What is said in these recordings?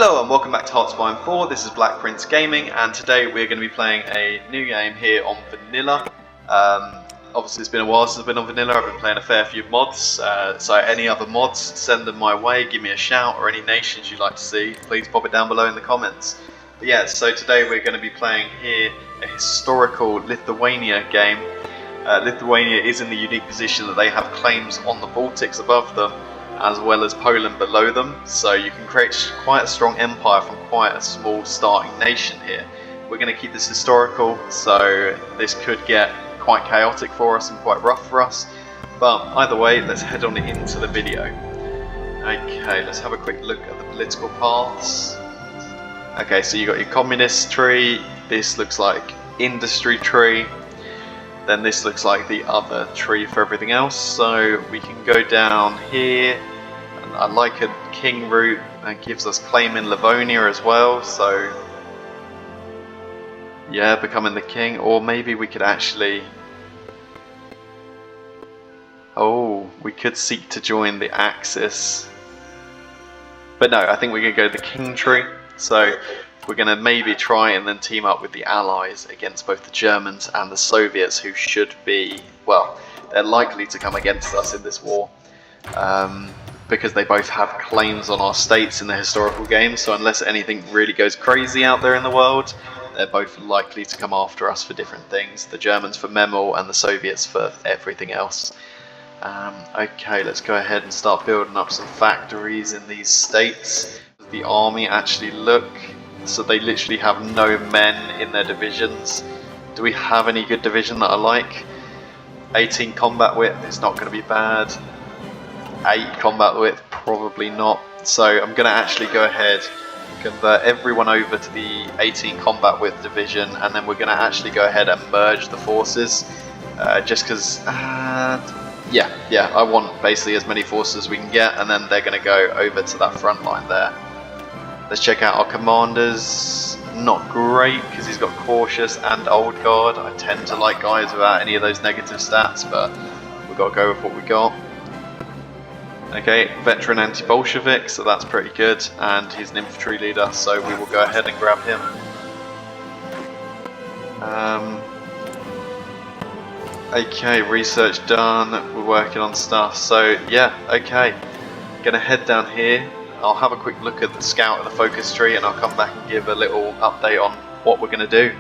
Hello and welcome back to HOI4. This is Black Prince Gaming, and today we're going to be playing a new game here on Vanilla. Obviously it's been a while since I've been on Vanilla. I've been playing a fair few mods, so any other mods, send them my way, give me a shout, or any nations you'd like to see, please pop it down below in the comments. But yeah, so today we're going to be playing here a historical Lithuania game. Lithuania is in the unique position that they have claims on the Baltics above them, as well as Poland below them, so you can create quite a strong empire from quite a small starting nation here. We're going to keep this historical, so this could get quite chaotic for us and quite rough for us, but either way, let's head on into the video. Okay, let's have a quick look at the political paths. Okay, so you got your communist tree, this looks like industry tree, then this looks like the other tree for everything else, so we can go down here. And I like a king route, that gives us claim in Lithuania as well, so yeah, becoming the king. Or maybe we could actually, we could seek to join the Axis, but no, I think we're going to go the king tree. So we're going to maybe try and then team up with the Allies against both the Germans and the Soviets, who should be, well, they're likely to come against us in this war, because they both have claims on our states in the historical game, so unless anything really goes crazy out there in the world, they're both likely to come after us for different things. The Germans for Memel and the Soviets for everything else. Okay, let's go ahead and start building up some factories in these states. The army actually look, so they literally have no men in their divisions. Do we have any good division that I like? 18 combat width is not going to be bad. 8 combat width, probably not. So I'm going to actually go ahead and convert everyone over to the 18 combat width division, and then we're going to actually go ahead and merge the forces, just because, yeah, I want basically as many forces as we can get, and then they're going to go over to that front line there. Let's check out our commanders. Not great, because he's got cautious and old guard. I tend to like guys without any of those negative stats, but we've got to go with what we got. Okay, veteran anti-Bolshevik, so that's pretty good, and he's an infantry leader, so we will go ahead and grab him. Okay, research done, we're working on stuff, so yeah, okay. Gonna head down here. I'll have a quick look at the scout and the focus tree, and I'll come back and give a little update on what we're going to do.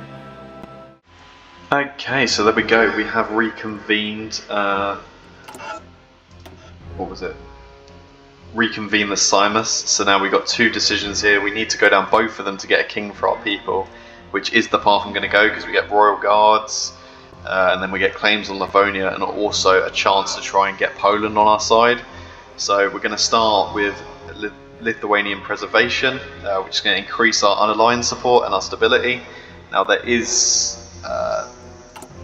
Okay, so there we go. We have reconvened. What was it? Reconvene the Simus. So now we've got 2 decisions here. We need to go down both of them to get a king for our people, which is the path I'm going to go, because we get royal guards, and then we get claims on Livonia, and also a chance to try and get Poland on our side. So we're going to start with Lithuanian preservation, which is going to increase our unaligned support and our stability. Now there is,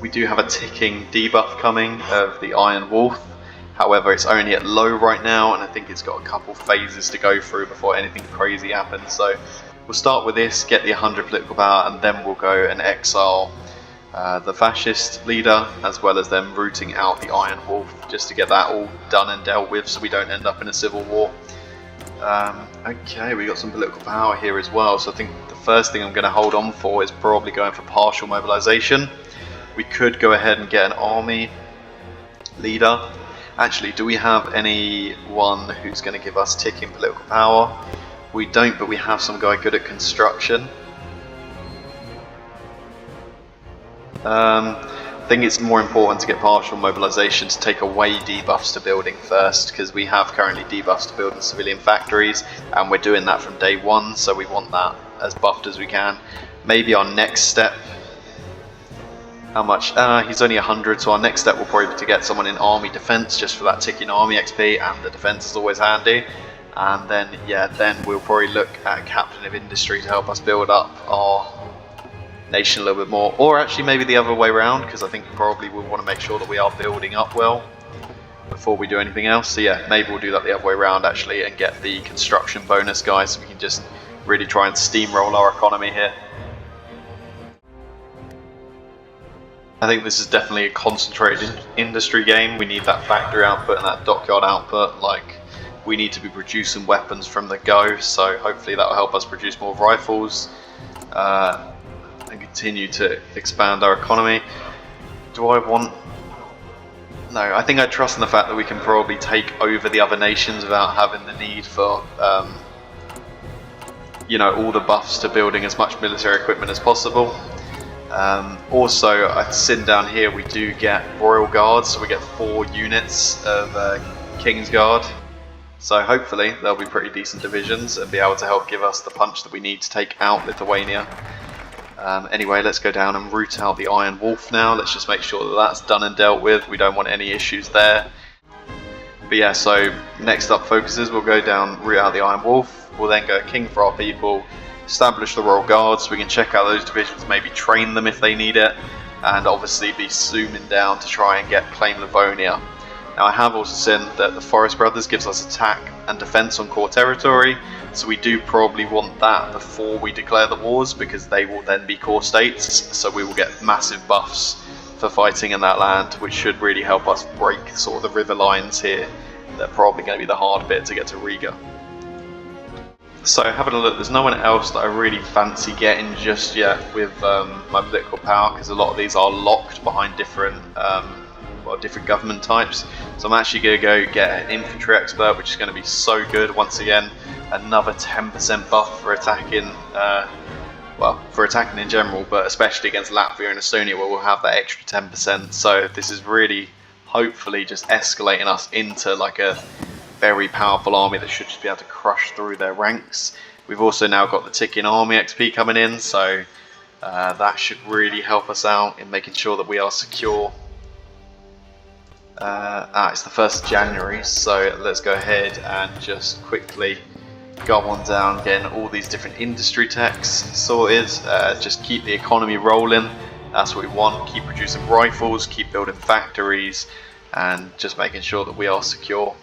we do have a ticking debuff coming of the Iron Wolf, however it's only at low right now, and I think it's got a couple phases to go through before anything crazy happens. So we'll start with this, get the 100 political power, and then we'll go and exile the fascist leader, as well as them rooting out the Iron Wolf, just to get that all done and dealt with so we don't end up in a civil war. Okay, we got some political power here as well, so I think the first thing I'm going to hold on for is probably going for partial mobilization. We could go ahead and get an army leader. Actually, do we have anyone who's going to give us ticking political power? We don't, but we have some guy good at construction. I think it's more important to get partial mobilization to take away debuffs to building first, because we have currently debuffs to building civilian factories, and we're doing that from day 1, so we want that as buffed as we can. Maybe our next step, how much? He's only 100, so our next step will probably be to get someone in army defense, just for that ticking army XP, and the defense is always handy. And then, yeah, then we'll probably look at captain of industry to help us build up our nation a little bit more, or actually maybe the other way around, because I think probably we'll want to make sure that we are building up well before we do anything else. So yeah, maybe we'll do that the other way around actually, and get the construction bonus, guys, so we can just really try and steamroll our economy here. I think this is definitely a concentrated industry game. We need that factory output and that dockyard output. Like, we need to be producing weapons from the go, so hopefully that will help us produce more rifles and continue to expand our economy. Do I want... No, I think I trust in the fact that we can probably take over the other nations without having the need for you know, all the buffs to building as much military equipment as possible. Also, sitting down here, we do get Royal Guards, so we get 4 units of King's Guard. So hopefully they'll be pretty decent divisions and be able to help give us the punch that we need to take out Lithuania. Anyway, let's go down and root out the Iron Wolf now. Let's just make sure that that's done and dealt with. We don't want any issues there. But yeah, so next up focuses, we'll go down, root out the Iron Wolf. We'll then go King for our people, establish the Royal Guards, so we can check out those divisions, maybe train them if they need it, and obviously be zooming down to try and claim Livonia. Now I have also seen that the Forest Brothers gives us attack and defense on core territory, so we do probably want that before we declare the wars, because they will then be core states, so we will get massive buffs for fighting in that land, which should really help us break sort of the river lines here. They're probably going to be the hard bit to get to Riga. So having a look, there's no one else that I really fancy getting just yet with my political power, because a lot of these are locked behind different different government types. So I'm actually going to go get an infantry expert, which is going to be so good. Once again, another 10% buff for attacking, well, for attacking in general, but especially against Latvia and Estonia, where we'll have that extra 10%. So this is really, hopefully, just escalating us into like a very powerful army that should just be able to crush through their ranks. We've also now got the ticking army XP coming in, so that should really help us out in making sure that we are secure. It's the 1st of January, so let's go ahead and just quickly go on down, getting all these different industry techs sorted. Just keep the economy rolling, that's what we want. Keep producing rifles, keep building factories, and just making sure that we are secure.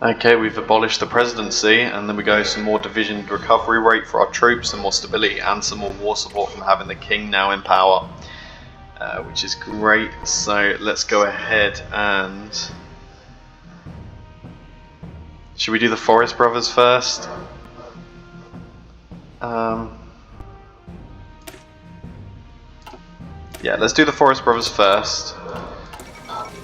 Okay, we've abolished the presidency, and then we go some more division recovery rate for our troops, some more stability, and some more war support from having the king now in power, which is great. So let's go ahead and... should we do the Forest Brothers first? Yeah, let's do the Forest Brothers first,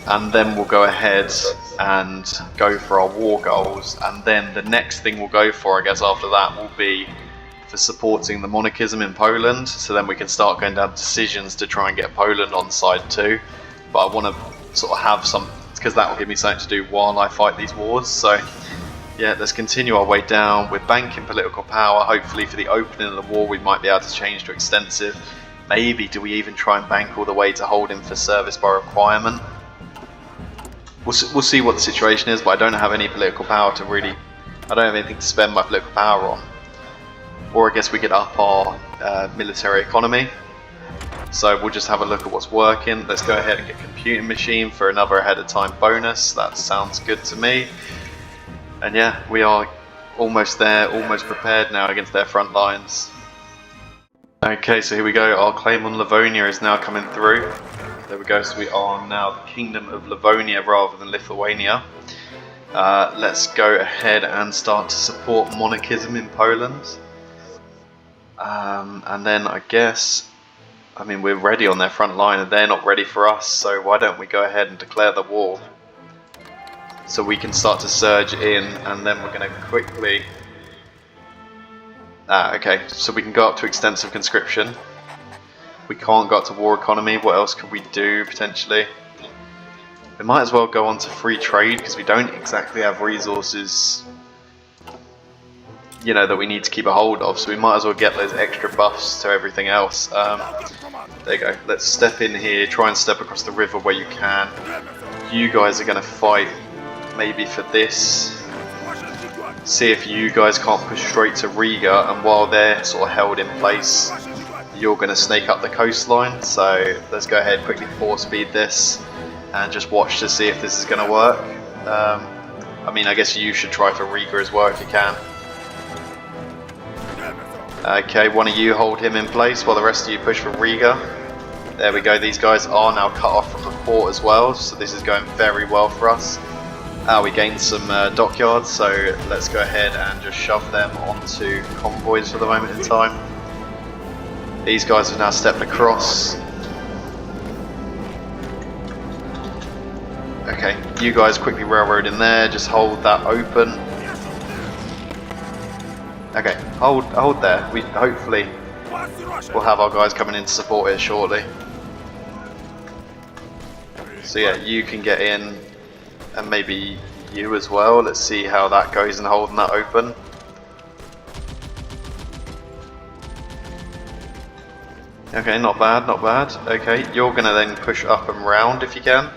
and then we'll go ahead and go for our war goals, and then the next thing we'll go for, I guess, after that will be for supporting the monarchism in Poland, so then we can start going down decisions to try and get Poland on side too. But I want to sort of have some, because that will give me something to do while I fight these wars. So yeah, let's continue our way down. We're banking political power. Hopefully for the opening of the war we might be able to change to extensive. Maybe do we even try and bank all the way to holding for service by requirement? We'll see what the situation is, but I don't have any political power to really... I don't have anything to spend my political power on. Or I guess we could up our military economy. So we'll just have a look at what's working. Let's go ahead and get computing machine for another ahead of time bonus. That sounds good to me. And yeah, we are almost there, almost prepared now against their front lines. Okay, so here we go. Our claim on Livonia is now coming through. There we go, so we are now the Kingdom of Livonia rather than Lithuania. Let's go ahead and start to support monarchism in Poland. And then I guess, I mean, we're ready on their front line and they're not ready for us, so why don't we go ahead and declare the war? So we can start to surge in, and then we're going to quickly... okay, so we can go up to extensive conscription. We can't go up to war economy. What else could we do potentially? We might as well go on to free trade, because we don't exactly have resources, you know, that we need to keep a hold of, so we might as well get those extra buffs to everything else. There you go. Let's step in here, try and step across the river where you can. You guys are going to fight maybe for this. See if you guys can't push straight to Riga, and while they're sort of held in place, you're going to snake up the coastline. So let's go ahead, quickly 4-speed this, and just watch to see if this is going to work. I mean, I guess you should try for Riga as well if you can. Okay, one of you hold him in place while the rest of you push for Riga. There we go, these guys are now cut off from the port as well, so this is going very well for us. We gained some dockyards, so let's go ahead and just shove them onto convoys for the moment in time. These guys have now stepped across. Okay, you guys quickly railroad in there, just hold that open. Okay, hold there. We hopefully we'll have our guys coming in to support it shortly. So yeah, you can get in, and maybe you as well. Let's see how that goes in holding that open. Okay, not bad, not bad. Okay, you're gonna then push up and round if you can.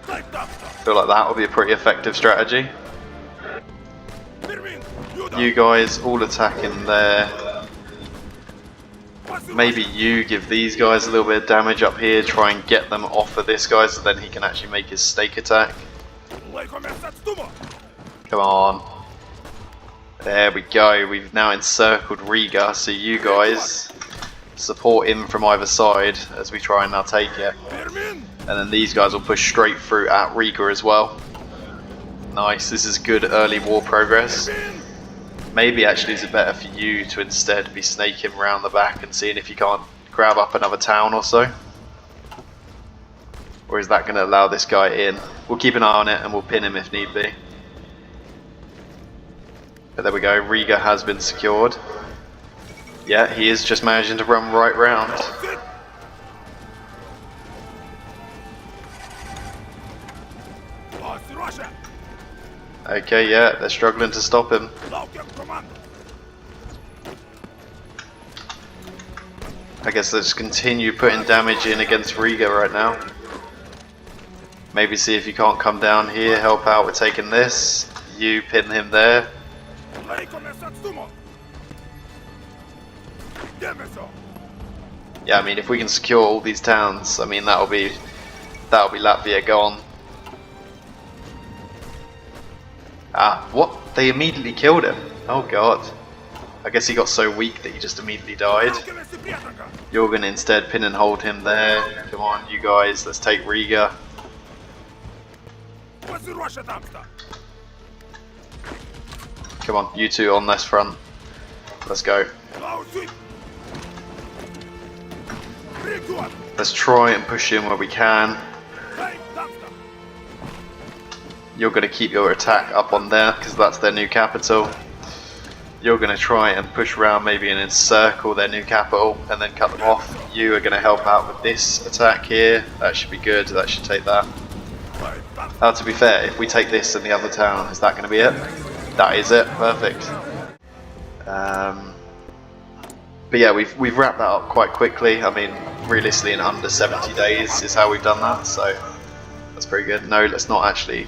I feel like that will be a pretty effective strategy. You guys all attack in there. Maybe you give these guys a little bit of damage up here, try and get them off of this guy so then he can actually make his stake attack. Come on. There we go, we've now encircled Riga, so you guys support him from either side as we try and now take it. And then these guys will push straight through at Riga as well. Nice, this is good early war progress. Maybe actually is it better for you to instead be snaking around the back and seeing if you can't grab up another town or so? Or is that going to allow this guy in? We'll keep an eye on it and we'll pin him if need be. But there we go, Riga has been secured. Yeah, he is just managing to run right round. Okay, yeah, they're struggling to stop him. I guess let's continue putting damage in against Riga right now. Maybe see if you can't come down here, help out with taking this. You pin him there. Yeah, I mean if we can secure all these towns, I mean that'll be Latvia gone. Ah, what? They immediately killed him. Oh god. I guess he got so weak that he just immediately died. You're going to instead pin and hold him there. Come on, you guys, let's take Riga. Come on, you two on this front. Let's go. Let's try and push in where we can. You're going to keep your attack up on there because that's their new capital. You're going to try and push around maybe and encircle their new capital and then cut them off. You are going to help out with this attack here. That should be good. That should take that. To be fair, if we take this and the other town, is that going to be it? That is it. Perfect. But yeah, we've wrapped that up quite quickly. I mean, realistically in under 70 days is how we've done that. So that's pretty good. No, let's not actually.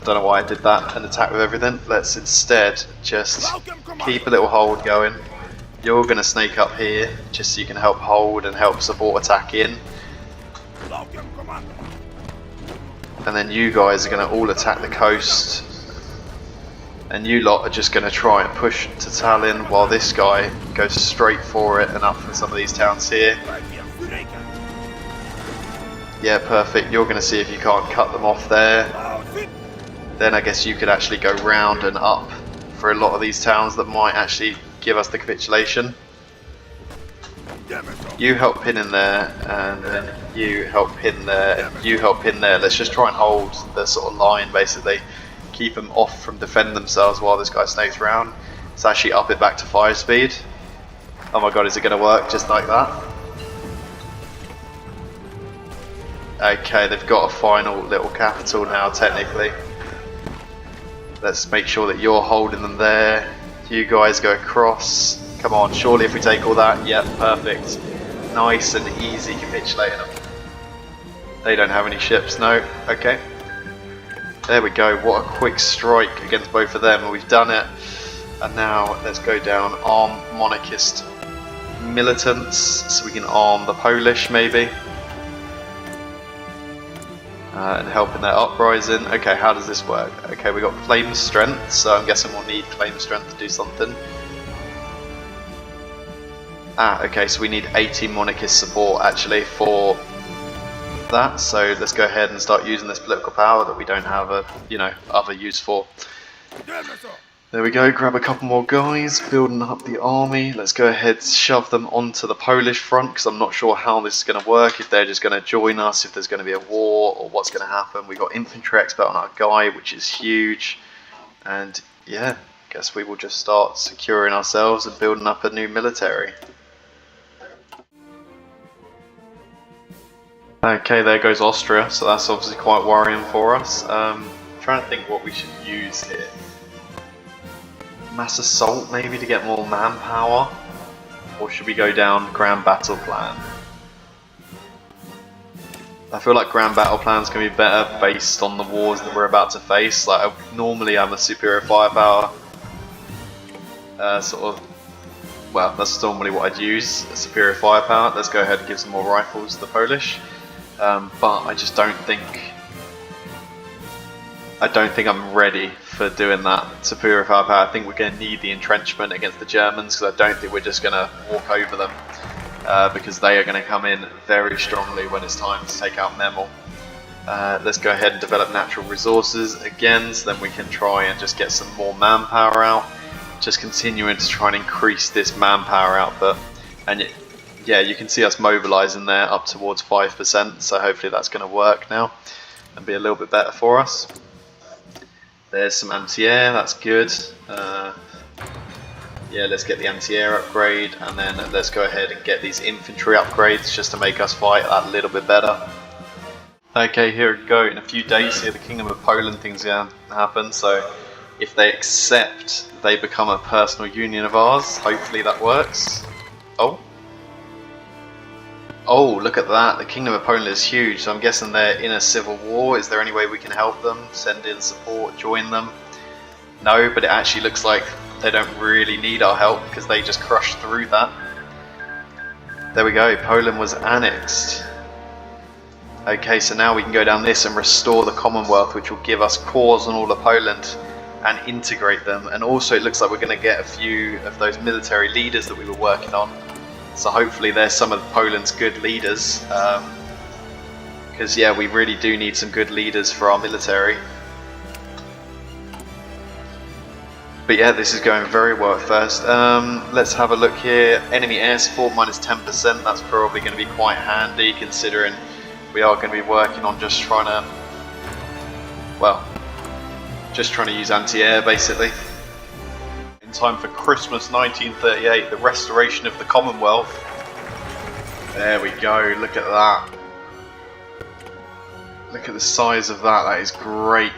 Don't know why I did that and attack with everything. Let's instead just keep a little hold going. You're going to snake up here just so you can help hold and help support attack in. And then you guys are going to all attack the coast. And you lot are just going to try and push to Tallinn while this guy goes straight for it and up for some of these towns here. Yeah, perfect. You're going to see if you can't cut them off there. Then I guess you could actually go round and up for a lot of these towns that might actually give us the capitulation. You help pin in there, and then you help pin there, and you help pin there. Let's just try and hold the sort of line, basically. Keep them off from defending themselves while this guy snakes around. Let's actually up it back to 5 speed. Oh my god, is it going to work just like that? Okay, they've got a final little capital now, technically. Let's make sure that you're holding them there. You guys go across. Come on, surely if we take all that, yep, perfect. Nice and easy capitulating them. They don't have any ships, no. Okay. There we go, what a quick strike against both of them, and we've done it. And now let's go down, arm monarchist militants, so we can arm the Polish maybe. And help in their uprising. Okay, how does this work? Okay, we got claim strength, so I'm guessing we'll need claim strength to do something. Okay, so we need 18 monarchist support actually for that, so let's go ahead and start using this political power that we don't have a, other use for. There we go, grab a couple more guys, building up the army. Let's go ahead, shove them onto the Polish front, because I'm not sure how this is going to work, if they're just going to join us, if there's going to be a war, or what's going to happen. We've got infantry expert on our guy, which is huge. And yeah, I guess we will just start securing ourselves and building up a new military. Okay, there goes Austria, so that's obviously quite worrying for us. Trying to think what we should use here. Mass assault maybe to get more manpower, or should we go down grand battle plan? I feel like grand battle plan's gonna be better based on the wars that we're about to face. Like normally I'm a superior firepower well, that's normally what I'd use, a superior firepower. Let's go ahead and give some more rifles to the Polish, but I just don't think I'm ready for doing that superior firepower. I think we're going to need the entrenchment against the Germans, because I don't think we're just going to walk over them, because they are going to come in very strongly when it's time to take out Memel. Let's go ahead and develop natural resources again, so then we can try and just get some more manpower out. Just continuing to try and increase this manpower output. And yeah, you can see us mobilising there up towards 5%, so hopefully that's going to work now and be a little bit better for us. There's some anti-air, that's good. Yeah, let's get the anti-air upgrade, and then let's go ahead and get these infantry upgrades just to make us fight that little bit better. Okay, here we go. In a few days here, the Kingdom of Poland thing's going to happen, so if they accept, they become a personal union of ours. Hopefully that works. Oh, look at that. The Kingdom of Poland is huge, so I'm guessing they're in a civil war. Is there any way we can help them? Send in support, join them? No, but it actually looks like they don't really need our help, because they just crushed through that. There we go, Poland was annexed. Okay, so now we can go down this and restore the Commonwealth, which will give us cores on all of Poland and integrate them. And also it looks like we're going to get a few of those military leaders that we were working on. So hopefully they're some of Poland's good leaders, because yeah, we really do need some good leaders for our military. But yeah, this is going very well at first. Let's have a look here. Enemy air support minus 10%, that's probably going to be quite handy, considering we are going to be working on just trying to use anti-air basically. In time for Christmas 1938, the restoration of the Commonwealth. There we go, look at that. Look at the size of that, that is great.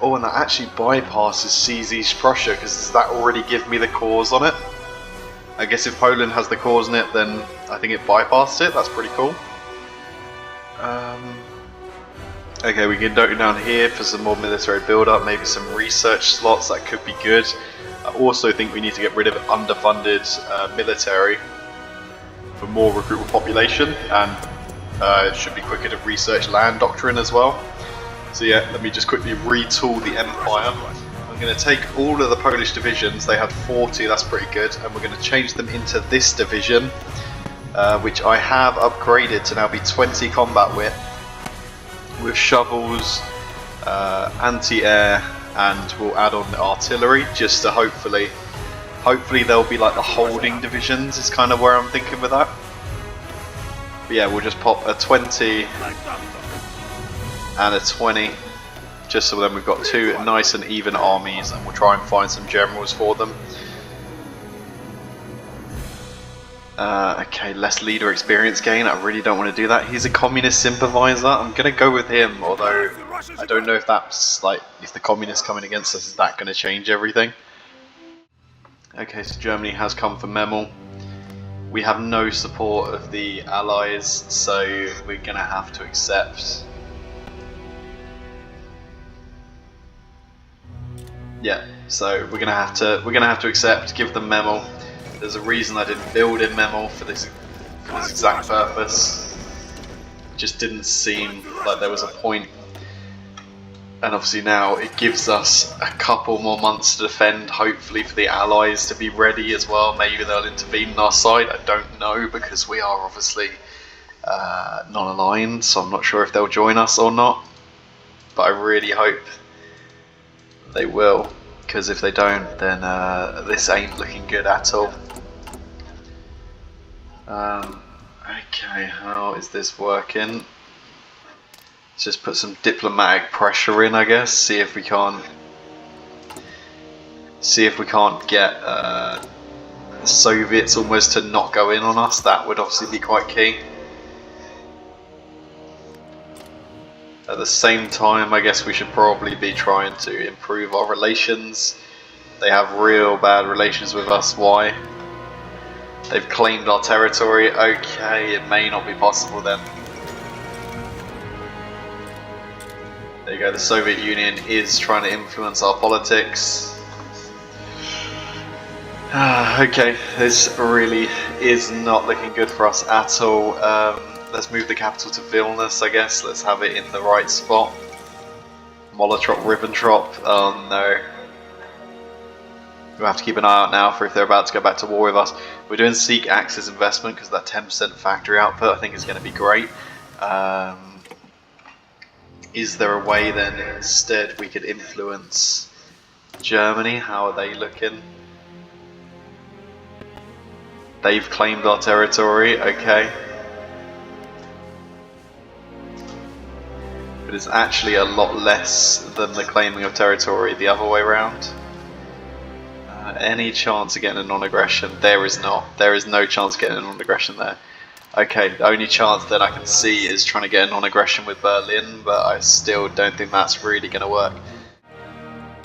Oh, and that actually bypasses Siege East Prussia, because does that already give me the cores on it? I guess if Poland has the cores in it, then I think it bypassed it. That's pretty cool. Okay, we can go down here for some more military build-up, maybe some research slots, that could be good. I also think we need to get rid of underfunded military for more recruitable population, and it should be quicker to research land doctrine as well. So yeah, let me just quickly retool the Empire. I'm going to take all of the Polish divisions, they had 40, that's pretty good, and we're going to change them into this division, which I have upgraded to now be 20 combat wit, with shovels, anti-air, and we'll add on the artillery, just to hopefully they'll be like the holding divisions, is kind of where I'm thinking with that. But yeah, we'll just pop a 20 and a 20, just so then we've got two nice and even armies, and we'll try and find some generals for them. Okay, less leader experience gain, I really don't want to do that. He's a communist sympathiser, I'm going to go with him, although I don't know if that's like, if the communists coming against us, is that going to change everything? Okay, so Germany has come for Memel. We have no support of the Allies, so we're going to have to accept. Yeah, so we're gonna have to accept, give them Memel. There's a reason I didn't build in Memel for this exact purpose. It just didn't seem like there was a point. And obviously now it gives us a couple more months to defend, hopefully for the Allies to be ready as well. Maybe they'll intervene on our side, I don't know, because we are obviously non-aligned, so I'm not sure if they'll join us or not. But I really hope they will, because if they don't, then this ain't looking good at all. Okay, how is this working? Let's just put some diplomatic pressure in, I guess. See if we can't get the Soviets almost to not go in on us. That would obviously be quite key. At the same time, I guess we should probably be trying to improve our relations. They have real bad relations with us. Why? They've claimed our territory. Okay, it may not be possible then. There you go, the Soviet Union is trying to influence our politics. Okay, this really is not looking good for us at all. Let's move the capital to Vilnius, I guess. Let's have it in the right spot. Molotov-Ribbentrop. Oh no. We'll have to keep an eye out now for if they're about to go back to war with us. We're doing Seek Axis investment because that 10% factory output I think is going to be great. Is there a way then instead we could influence Germany? How are they looking? They've claimed our territory, okay. But it's actually a lot less than the claiming of territory the other way around. Any chance of getting a non-aggression? There is not. There is no chance of getting a non-aggression there. Okay, the only chance that I can see is trying to get a non-aggression with Berlin, but I still don't think that's really going to work.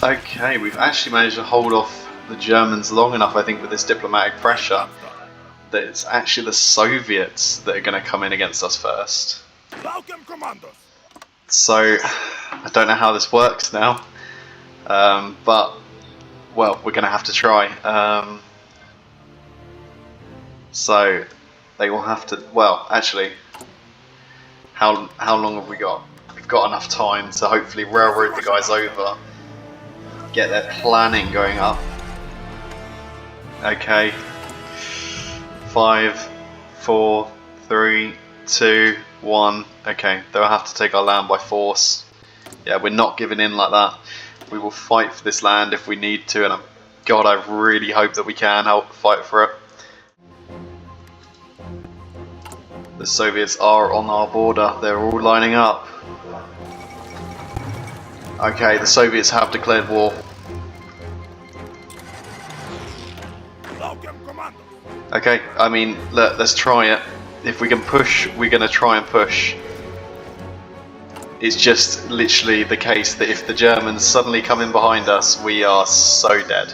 Okay, we've actually managed to hold off the Germans long enough, I think, with this diplomatic pressure, that it's actually the Soviets that are going to come in against us first. So, I don't know how this works now, but, well, we're going to have to try. So, they will have to, well, actually, how long have we got? We've got enough time to hopefully railroad the guys over, get their planning going up. Okay. 5, 4, 3, 2, 1. Okay, they'll have to take our land by force. Yeah, we're not giving in like that. We will fight for this land if we need to, and God, I really hope that we can help fight for it. The Soviets are on our border. They're all lining up. Okay, the Soviets have declared war. Okay, I mean, let's try it. If we can push, we're going to try and push. It's just literally the case that if the Germans suddenly come in behind us, we are so dead.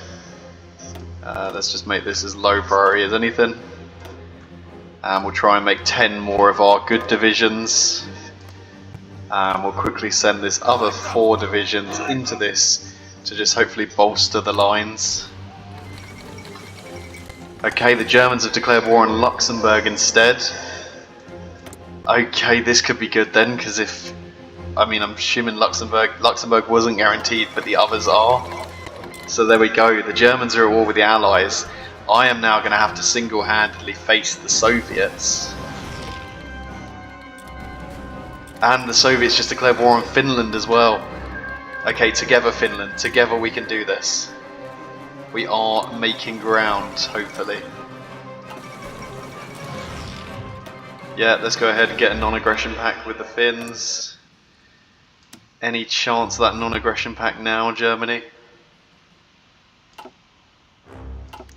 Let's just make this as low priority as anything. And we'll try and make 10 more of our good divisions. And we'll quickly send this other 4 divisions into this to just hopefully bolster the lines. Okay, the Germans have declared war on Luxembourg instead. Okay, this could be good then, because if, I mean, I'm assuming Luxembourg wasn't guaranteed, but the others are. So there we go, the Germans are at war with the Allies. I am now going to have to single-handedly face the Soviets. And the Soviets just declared war on Finland as well. Okay, together Finland, together we can do this. We are making ground, hopefully. Yeah, let's go ahead and get a non-aggression pact with the Finns. Any chance of that non-aggression pact now, Germany?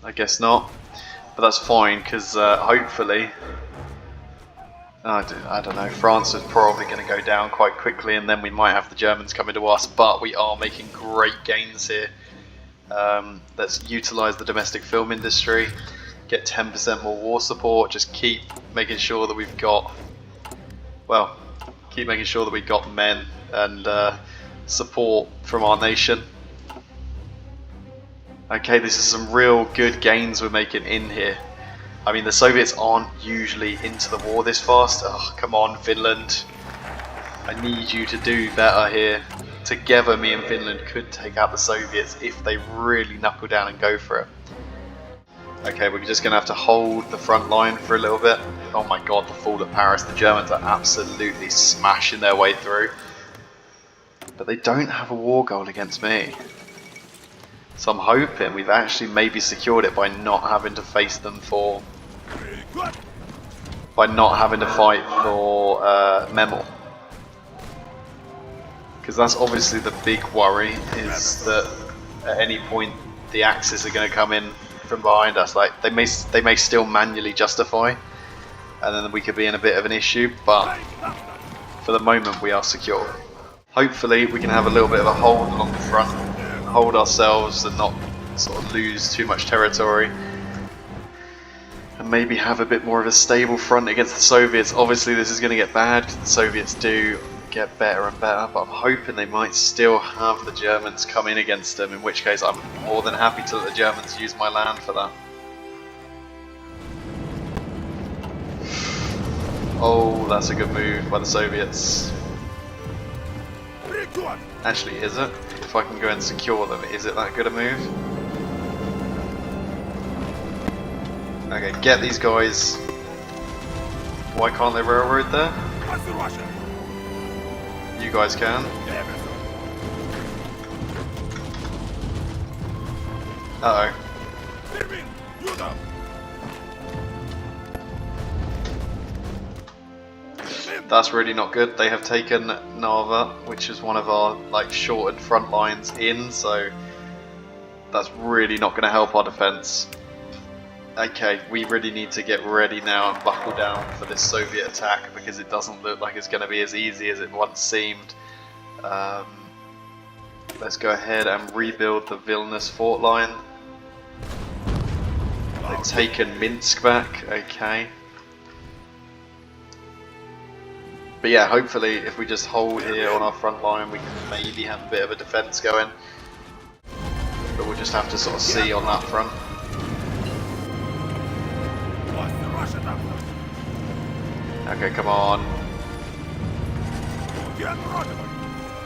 I guess not. But that's fine, because hopefully... I don't know, France is probably going to go down quite quickly, and then we might have the Germans coming to us, but we are making great gains here. Let's utilise the domestic film industry, get 10% more war support, just keep making sure that we've got, well, keep making sure that we've got men and support from our nation. Okay, this is some real good gains we're making in here. I mean, the Soviets aren't usually into the war this fast. Oh, come on, Finland. I need you to do better here. Together, me and Finland could take out the Soviets if they really knuckle down and go for it. Okay, we're just going to have to hold the front line for a little bit. Oh my god, the fall of Paris. The Germans are absolutely smashing their way through. But they don't have a war goal against me. So I'm hoping we've actually maybe secured it by not having to face them for... by not having to fight for Memel. Because that's obviously the big worry, is that at any point the Axis are going to come in from behind us. Like they may still manually justify, and then we could be in a bit of an issue, but for the moment we are secure. Hopefully we can have a little bit of a hold along the front, hold ourselves and not sort of lose too much territory, and maybe have a bit more of a stable front against the Soviets. Obviously this is going to get bad because the Soviets do get better and better, but I'm hoping they might still have the Germans come in against them, in which case I'm more than happy to let the Germans use my land for that. Oh, that's a good move by the Soviets. Actually, is it? If I can go and secure them, is it that good a move? Okay, get these guys. Why can't they railroad there? You guys can. Uh-oh. That's really not good. They have taken Narva, which is one of our like shortened front lines in, so that's really not going to help our defense. Okay, we really need to get ready now and buckle down for this Soviet attack, because it doesn't look like it's going to be as easy as it once seemed. Let's go ahead and rebuild the Vilnius fort line. They've taken Minsk back, okay. But yeah, hopefully if we just hold here on our front line we can maybe have a bit of a defense going. But we'll just have to sort of see on that front. Okay, come on.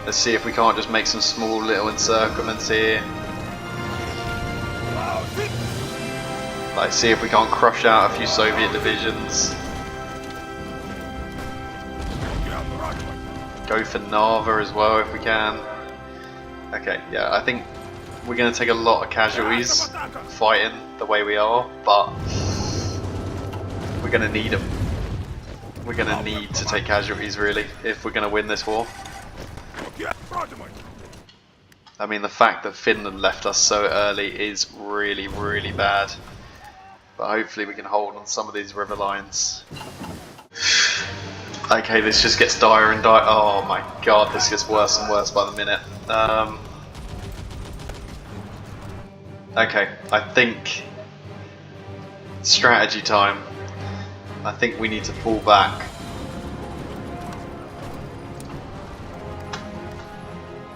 Let's see if we can't just make some small little encirclements here. Like, see if we can't crush out a few Soviet divisions. Go for Narva as well if we can. Okay, yeah, I think we're going to take a lot of casualties fighting the way we are, but we're going to need them. We're going to need to take casualties really if we're going to win this war. I mean, the fact that Finland left us so early is really, really bad. But hopefully we can hold on some of these river lines. Okay, this just gets dire and dire. Oh my god, this gets worse and worse by the minute. Okay, I think strategy time. I think we need to pull back.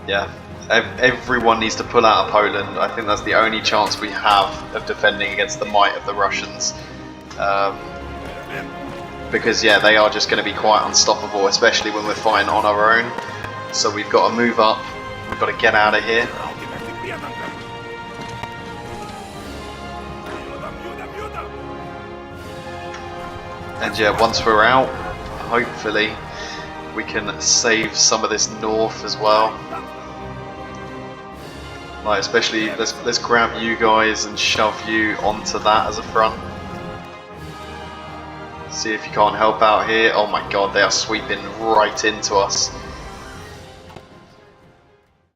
Yeah, everyone needs to pull out of Poland. I think that's the only chance we have of defending against the might of the Russians. Because yeah, they are just going to be quite unstoppable, especially when we're fighting on our own. So we've got to move up, we've got to get out of here. And yeah, once we're out, hopefully we can save some of this north as well. Like especially, let's grab you guys and shove you onto that as a front. See if you can't help out here. Oh my god, they are sweeping right into us.